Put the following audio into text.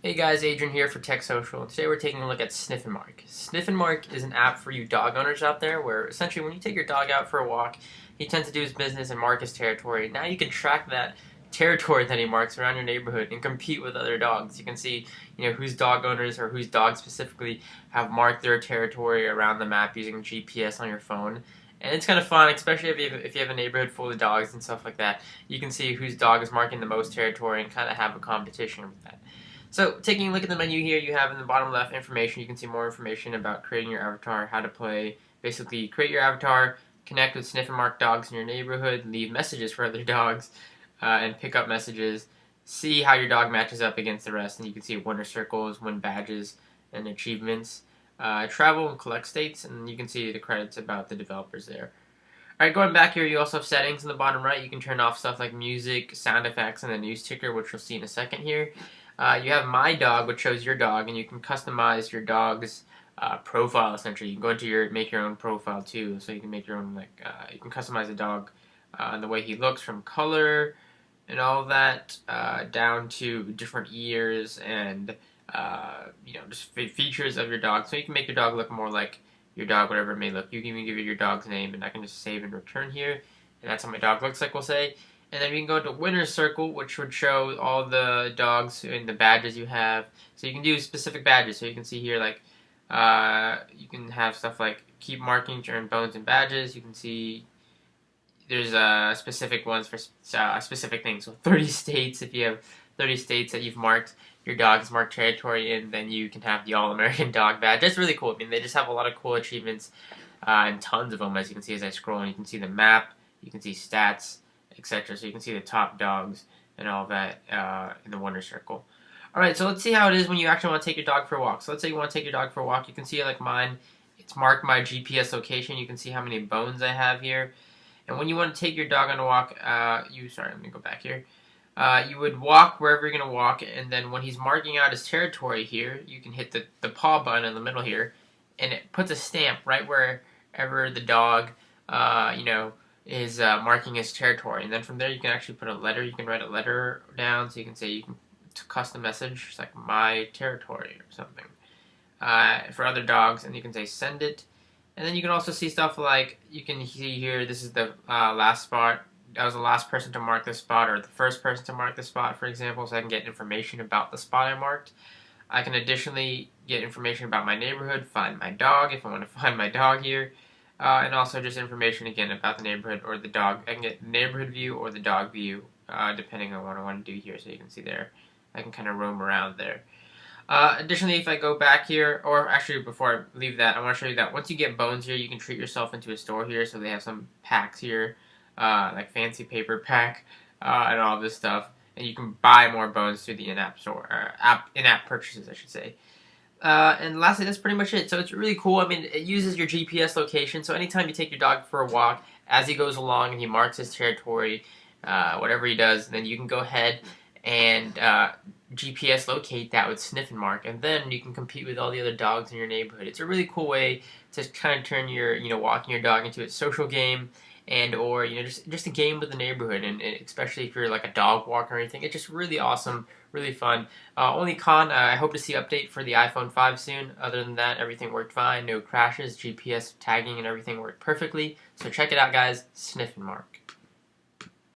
Hey guys, Adrian here for Tech Social. Today we're taking a look at Sniff&Mark. Sniff&Mark is an app for you dog owners out there where essentially when you take your dog out for a walk, he tends to do his business and mark his territory. Now you can track that territory that he marks around your neighborhood and compete with other dogs. You can see, whose dog owners or whose dogs specifically have marked their territory around the map using GPS on your phone. And it's kind of fun, especially if you have a neighborhood full of dogs and stuff like that. You can see whose dog is marking the most territory and kind of have a competition with that. So, taking a look at the menu here, you have in the bottom left information. You can see more information about creating your avatar, how to play. Basically, create your avatar, connect with Sniff&Mark dogs in your neighborhood, leave messages for other dogs, and pick up messages. See how your dog matches up against the rest, and you can see winner circles, win badges, and achievements. Travel and collect states, and you can see the credits about the developers there. Alright, going back here, you also have settings in the bottom right. You can turn off stuff like music, sound effects, and the news ticker, which you'll see in a second here. You have My Dog, which shows your dog, and you can customize your dog's profile, essentially. You can go into make your own profile, too, so you can make your own, you can customize the dog and the way he looks from color and all that, down to different ears and, just features of your dog. So you can make your dog look more like your dog, whatever it may look. You can even give it your dog's name, and I can just save and return here. And that's how my dog looks like, we'll say. And then we can go to Winner's Circle, which would show all the dogs and the badges you have. So you can do specific badges. So you can see here, you can have stuff like keep marking to earn bones and badges. You can see there's specific ones for specific things. So 30 states, if you have 30 states that you've marked your dog's marked territory in, then you can have the All-American Dog badge. That's really cool. I mean, they just have a lot of cool achievements and tons of them, as you can see as I scroll. And you can see the map, you can see stats, etc. So you can see the top dogs and all that in the Wonder Circle. Alright, so let's see how it is when you actually want to take your dog for a walk. So let's say you want to take your dog for a walk. You can see, like mine, it's marked my GPS location. You can see how many bones I have here. And when you want to take your dog on a walk, let me go back here. You would walk wherever you're going to walk, and then when he's marking out his territory here, you can hit the paw button in the middle here, and it puts a stamp right wherever the dog, is marking his territory. And then from there, you can actually put a letter. You can write a letter down, so you can say you can custom message, it's like my territory or something, for other dogs, and you can say send it. And then you can also see stuff like, you can see here, this is the last spot. I was the last person to mark this spot, or the first person to mark this spot, for example, so I can get information about the spot I marked. I can additionally get information about my neighborhood, find my dog if I want to find my dog here, and also just information again about the neighborhood or the dog. I can get the neighborhood view or the dog view, depending on what I want to do here. So you can see there, I can kind of roam around there. Additionally, if I go back here, or actually before I leave that, I want to show you that once you get bones here, you can treat yourself into a store here. So they have some packs here, like fancy paper pack, and all this stuff. And you can buy more bones through the in-app store, or in-app purchases, I should say. And lastly, that's pretty much it. So it's really cool. I mean, it uses your GPS location. So anytime you take your dog for a walk, as he goes along and he marks his territory, whatever he does, then you can go ahead and GPS locate that with Sniff&Mark, and then you can compete with all the other dogs in your neighborhood. It's a really cool way to kind of turn your, walking your dog into a social game, and or just a game with the neighborhood, and especially if you're like a dog walker or anything. It's just really awesome, really fun. Only con, I hope to see update for the iPhone 5 soon. Other than that, everything worked fine, no crashes, GPS tagging and everything worked perfectly. So check it out, guys. Sniff&Mark.